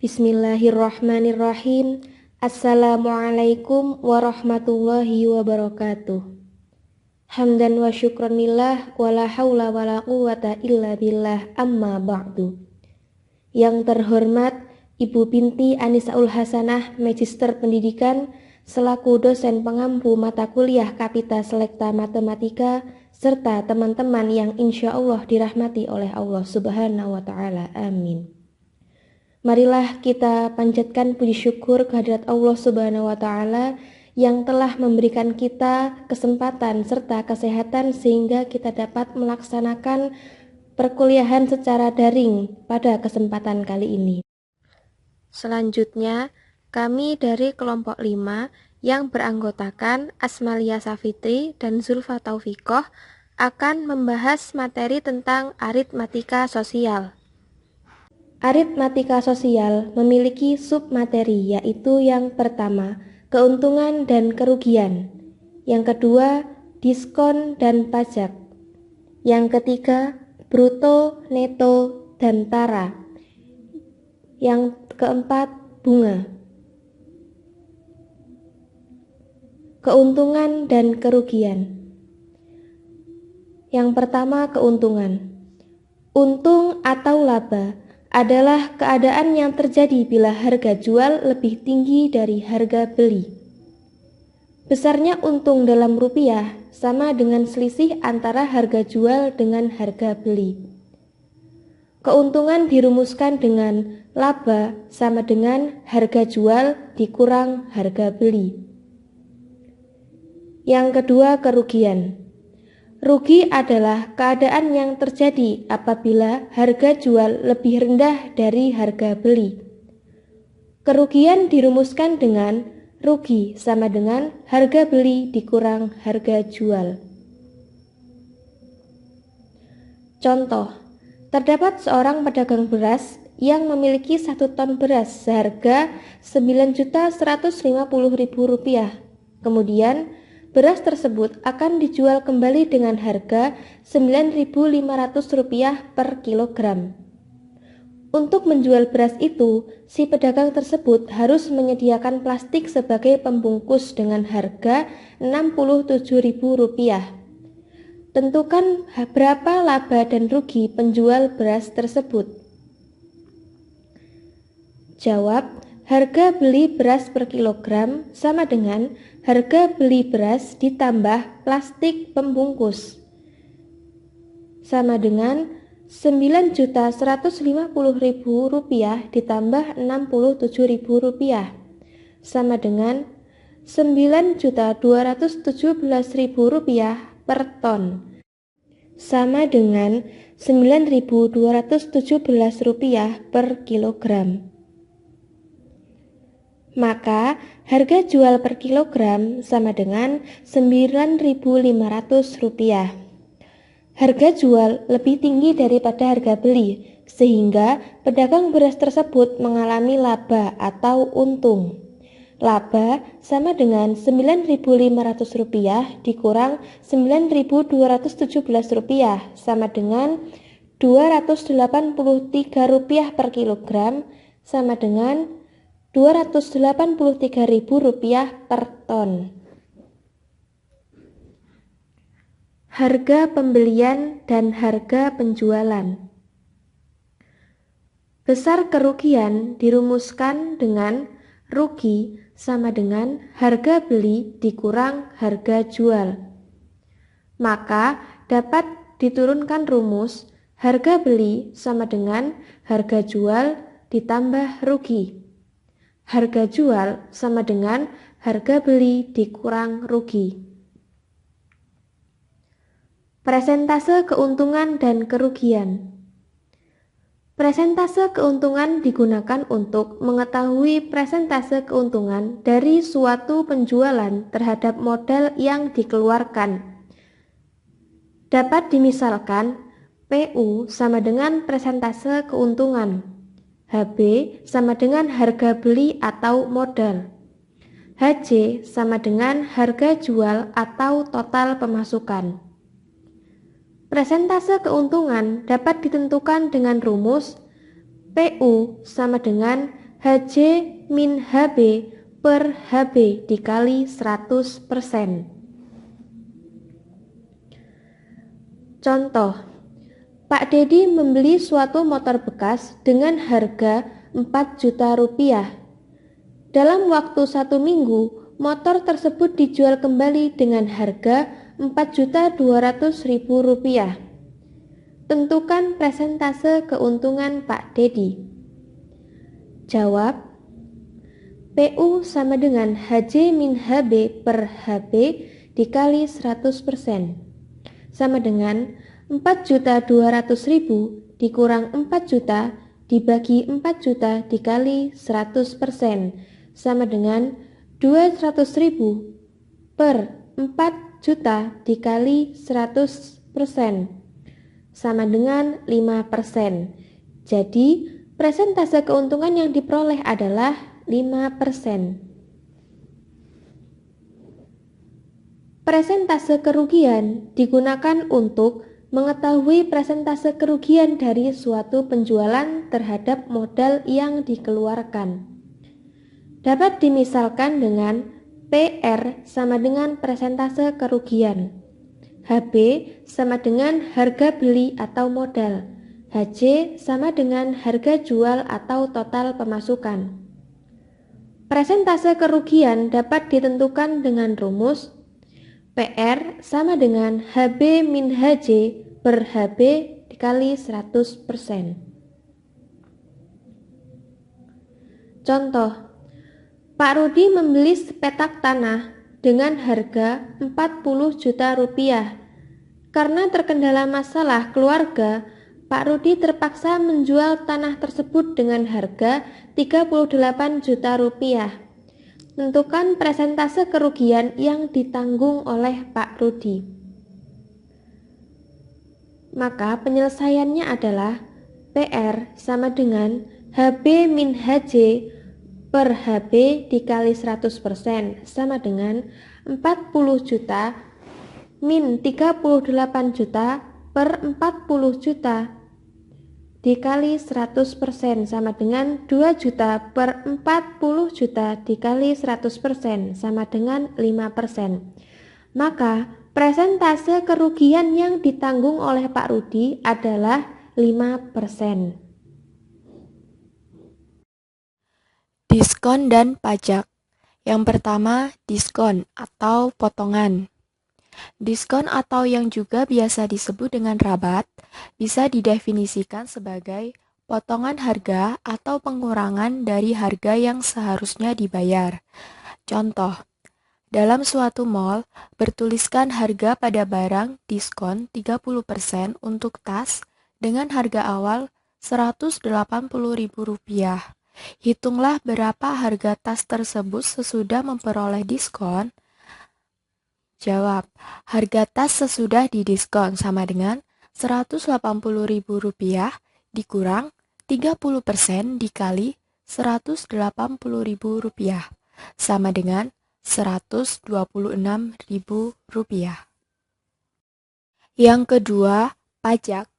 Bismillahirrahmanirrahim. Assalamualaikum warahmatullahi wabarakatuh. Hamdan wa syukranillah wa la hawla wa la quwata illa billah amma ba'du. Yang terhormat Ibu Binti Anisaul Hasanah, Magister Pendidikan, selaku dosen pengampu mata kuliah Kapita Selekta Matematika, serta teman-teman yang insya Allah dirahmati oleh Allah Subhanahu wa Ta'ala. Amin. Marilah kita panjatkan puji syukur kehadirat Allah Subhanahu wa Ta'ala yang telah memberikan kita kesempatan serta kesehatan sehingga kita dapat melaksanakan perkuliahan secara daring pada kesempatan kali ini. Selanjutnya, kami dari kelompok 5 yang beranggotakan Asmalia Safitri dan Zulfa Taufiqoh akan membahas materi tentang aritmatika sosial. Aritmatika sosial memiliki submateri, yaitu yang pertama, keuntungan dan kerugian. Yang kedua, diskon dan pajak. Yang ketiga, bruto, neto, dan tara. Yang keempat, bunga. Keuntungan dan kerugian. Yang pertama, keuntungan. Untung atau laba adalah keadaan yang terjadi bila harga jual lebih tinggi dari harga beli. Besarnya untung dalam rupiah sama dengan selisih antara harga jual dengan harga beli. Keuntungan dirumuskan dengan laba sama dengan harga jual dikurang harga beli. Yang kedua, kerugian. Rugi adalah keadaan yang terjadi apabila harga jual lebih rendah dari harga beli. Kerugian dirumuskan dengan rugi sama dengan harga beli dikurang harga jual. Contoh, terdapat seorang pedagang beras yang memiliki 1 ton beras seharga Rp9.150.000. Kemudian, beras tersebut akan dijual kembali dengan harga Rp9.500 per kilogram. Untuk menjual beras itu, si pedagang tersebut harus menyediakan plastik sebagai pembungkus dengan harga Rp67.000. Tentukan berapa laba dan rugi penjual beras tersebut. Jawab, harga beli beras per kilogram sama dengan harga beli beras ditambah plastik pembungkus sama dengan Rp9.150.000 ditambah Rp67.000 sama dengan Rp9.217.000 per ton sama dengan Rp9.217 per kilogram. Maka harga jual per kilogram sama dengan Rp9.500. Harga jual lebih tinggi daripada harga beli, sehingga pedagang beras tersebut mengalami laba atau untung. Laba sama dengan Rp9.500 dikurang Rp9.217 sama dengan Rp283 per kilogram sama dengan Rp283.000 per ton. Harga pembelian dan harga penjualan. Besar kerugian dirumuskan dengan rugi sama dengan harga beli dikurang harga jual. Maka dapat diturunkan rumus harga beli sama dengan harga jual ditambah rugi. Harga jual sama dengan harga beli dikurang rugi. Persentase keuntungan dan kerugian. Persentase keuntungan digunakan untuk mengetahui persentase keuntungan dari suatu penjualan terhadap modal yang dikeluarkan. Dapat dimisalkan, PU sama dengan persentase keuntungan. HB sama dengan harga beli atau modal. HJ sama dengan harga jual atau total pemasukan. Persentase keuntungan dapat ditentukan dengan rumus PU sama dengan HJ min HB per HB dikali 100%. Contoh, Pak Dedi membeli suatu motor bekas dengan harga 4 juta rupiah. Dalam waktu 1 minggu, motor tersebut dijual kembali dengan harga 4.200.000 rupiah. Tentukan persentase keuntungan Pak Dedi. Jawab, PU sama dengan HJ min HB per HB dikali 100%. Sama dengan 4.200.000 dikurang 4 juta dibagi 4 juta dikali 100% sama dengan 200.000 per 4 juta dikali 100% sama dengan 5%. Jadi, persentase keuntungan yang diperoleh adalah 5%. Persentase kerugian digunakan untuk mengetahui persentase kerugian dari suatu penjualan terhadap modal yang dikeluarkan. Dapat dimisalkan dengan PR sama dengan persentase kerugian, HB sama dengan harga beli atau modal, HJ sama dengan harga jual atau total pemasukan. Persentase kerugian dapat ditentukan dengan rumus PR sama dengan HB min HJ per HB dikali 100%. Contoh, Pak Rudi membeli sepetak tanah dengan harga 40 juta rupiah. Karena terkendala masalah keluarga, Pak Rudi terpaksa menjual tanah tersebut dengan harga 38 juta rupiah. Tentukan persentase kerugian yang ditanggung oleh Pak Rudi. Maka penyelesaiannya adalah PR sama dengan HB min HJ per HB dikali 100% sama dengan 40 juta min 38 juta per 40 juta dikali 100% sama dengan 2 juta per 40 juta dikali 100% sama dengan 5%. Maka persentase kerugian yang ditanggung oleh Pak Rudi adalah 5%. Diskon dan pajak. Yang pertama, diskon atau potongan. Diskon atau yang juga biasa disebut dengan rabat bisa didefinisikan sebagai potongan harga atau pengurangan dari harga yang seharusnya dibayar. Contoh, dalam suatu mall bertuliskan harga pada barang diskon 30% untuk tas dengan harga awal Rp180.000. Hitunglah berapa harga tas tersebut sesudah memperoleh diskon. Jawab, harga tas sesudah didiskon sama dengan Rp180.000 dikurang 30% dikali Rp180.000 sama dengan Rp126.000. Yang kedua, pajak.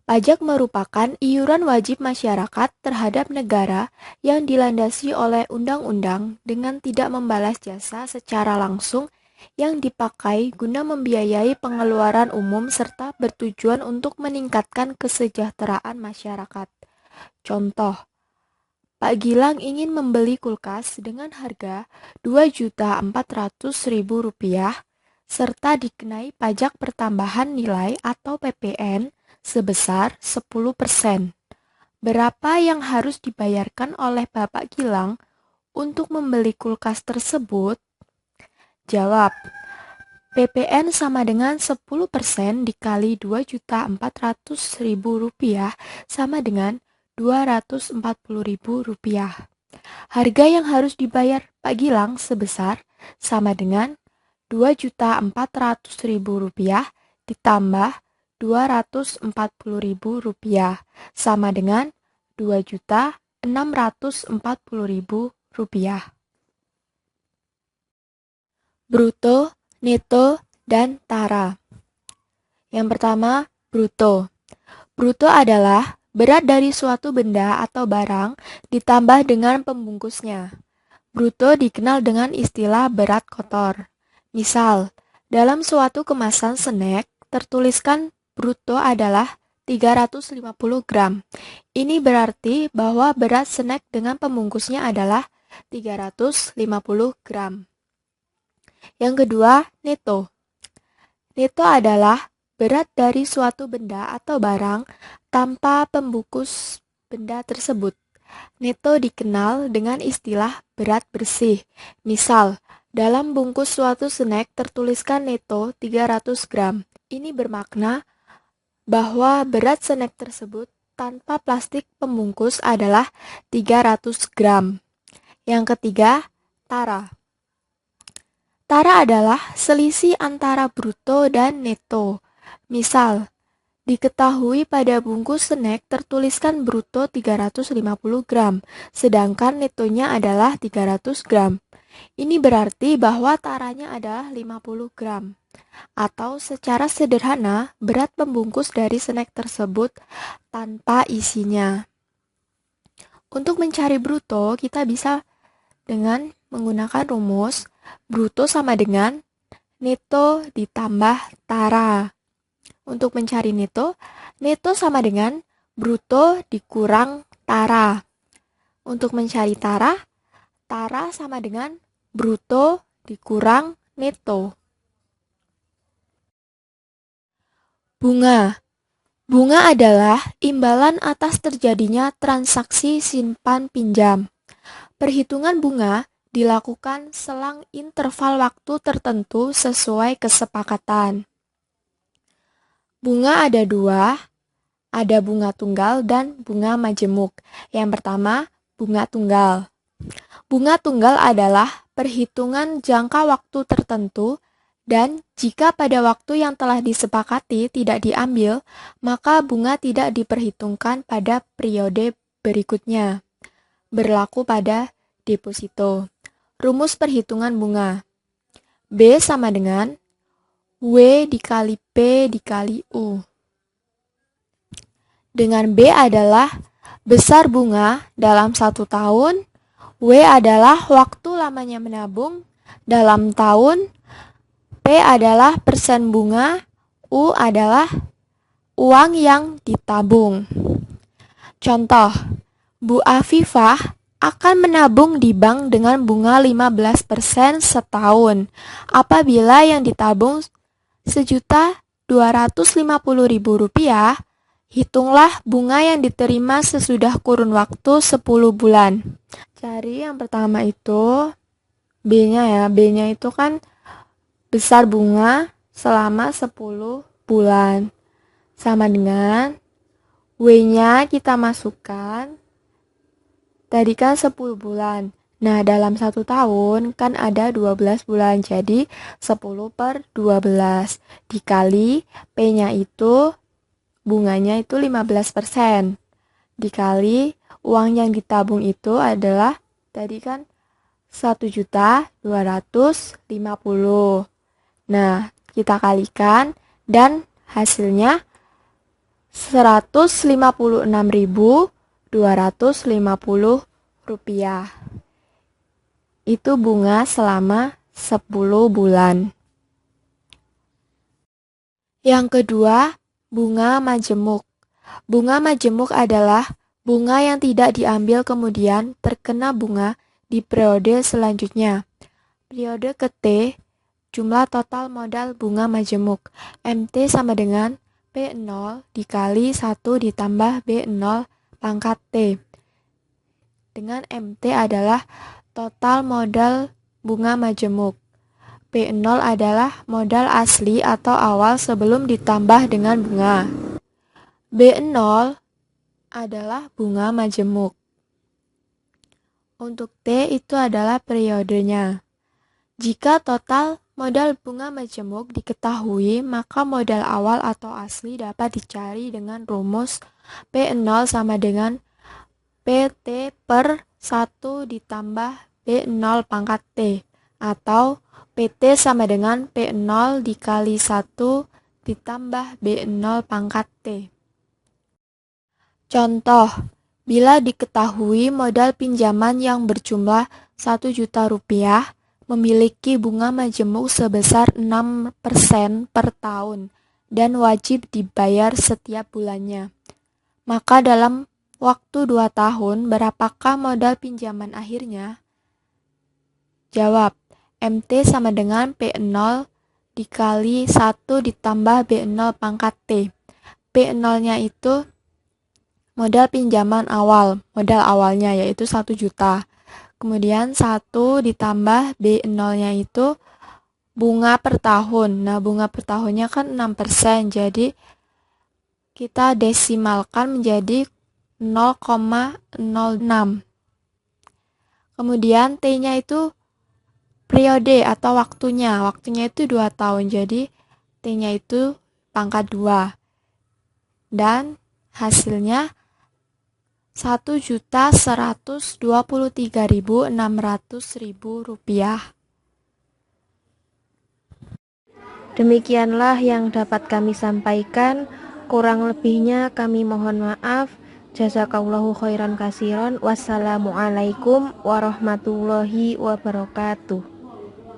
Pajak merupakan iuran wajib masyarakat terhadap negara yang dilandasi oleh undang-undang dengan tidak membalas jasa secara langsung yang dipakai guna membiayai pengeluaran umum serta bertujuan untuk meningkatkan kesejahteraan masyarakat. Contoh, Pak Gilang ingin membeli kulkas dengan harga Rp2.400.000 serta dikenai pajak pertambahan nilai atau PPN sebesar 10%. Berapa yang harus dibayarkan oleh Bapak Gilang untuk membeli kulkas tersebut? Jawab, PPN sama dengan 10% dikali Rp2.400.000 sama dengan Rp240.000. Harga yang harus dibayar Pak Gilang sebesar sama dengan Rp2.400.000 ditambah Rp240.000 sama dengan Rp2.640.000. Bruto, neto, dan tara. Yang pertama, bruto. Bruto adalah berat dari suatu benda atau barang ditambah dengan pembungkusnya. Bruto dikenal dengan istilah berat kotor. Misal, dalam suatu kemasan snack tertuliskan bruto adalah 350 gram. Ini berarti bahwa berat snack dengan pembungkusnya adalah 350 gram. Yang kedua, neto. Neto adalah berat dari suatu benda atau barang tanpa pembungkus benda tersebut. Neto dikenal dengan istilah berat bersih. Misal, dalam bungkus suatu snack tertuliskan neto 300 gram. Ini bermakna bahwa berat snack tersebut tanpa plastik pembungkus adalah 300 gram. Yang ketiga, tara. Tara adalah selisih antara bruto dan neto. Misal, diketahui pada bungkus snack tertuliskan bruto 350 gram, sedangkan netonya adalah 300 gram. Ini berarti bahwa taranya adalah 50 gram. Atau secara sederhana, berat pembungkus dari snack tersebut tanpa isinya. Untuk mencari bruto, kita bisa dengan menggunakan rumus bruto sama dengan neto ditambah tara. Untuk mencari neto, neto sama dengan bruto dikurang tara. Untuk mencari tara, tara sama dengan bruto dikurang neto. Bunga. Bunga adalah imbalan atas terjadinya transaksi simpan pinjam. Perhitungan bunga dilakukan selang interval waktu tertentu sesuai kesepakatan. Bunga ada dua, ada bunga tunggal dan bunga majemuk. Yang pertama, bunga tunggal. Bunga tunggal adalah perhitungan jangka waktu tertentu dan jika pada waktu yang telah disepakati tidak diambil, maka bunga tidak diperhitungkan pada periode berikutnya. Berlaku pada deposito. Rumus perhitungan bunga. B sama dengan W dikali P dikali U. Dengan B adalah besar bunga dalam 1 tahun, W adalah waktu lamanya menabung dalam tahun, P adalah persen bunga, U adalah uang yang ditabung. Contoh, Bu Afifah akan menabung di bank dengan bunga 15% setahun. Apabila yang ditabung Rp1.250.000, hitunglah bunga yang diterima sesudah kurun waktu 10 bulan. Cari yang pertama itu B-nya ya. B-nya itu kan besar bunga selama 10 bulan. Sama dengan W-nya kita masukkan. Tadi kan 10 bulan. Nah, dalam 1 tahun kan ada 12 bulan, jadi 10 per 12. Dikali P-nya itu, bunganya itu 15%. Dikali uang yang ditabung itu adalah, tadi kan 1.250.000. Nah, kita kalikan dan hasilnya 156.250 rupiah. Itu bunga selama 10 bulan. Yang kedua, bunga majemuk. Bunga majemuk adalah bunga yang tidak diambil kemudian terkena bunga di periode selanjutnya. Periode ke-T, jumlah total modal bunga majemuk. MT sama dengan P0 dikali 1 ditambah B0 pangkat T. Dengan MT adalah total modal bunga majemuk. P0 adalah modal asli atau awal sebelum ditambah dengan bunga. B0 adalah bunga majemuk. Untuk T itu adalah periodenya. Jika total modal bunga majemuk diketahui, maka modal awal atau asli dapat dicari dengan rumus P0 sama dengan PT per 1 ditambah B0 pangkat T, atau PT sama dengan P0 dikali 1 ditambah B0 pangkat T. Contoh, bila diketahui modal pinjaman yang berjumlah 1 juta rupiah memiliki bunga majemuk sebesar 6% per tahun dan wajib dibayar setiap bulannya. Maka dalam waktu 2 tahun, berapakah modal pinjaman akhirnya? Jawab, MT sama dengan P0 dikali 1 ditambah B0 pangkat T. P0-nya itu modal pinjaman awal, modal awalnya yaitu 1 juta. Kemudian 1 ditambah B0-nya itu bunga per tahun. Nah, bunga per tahunnya kan 6%, jadi kita desimalkan menjadi 0,06. Kemudian T-nya itu periode atau waktunya. Waktunya itu 2 tahun, jadi T-nya itu pangkat 2. Dan hasilnya 1.123.600.000 rupiah. Demikianlah yang dapat kami sampaikan. Kurang lebihnya kami mohon maaf. Jazakallahu khairan kasiron. Wassalamualaikum warahmatullahi wabarakatuh.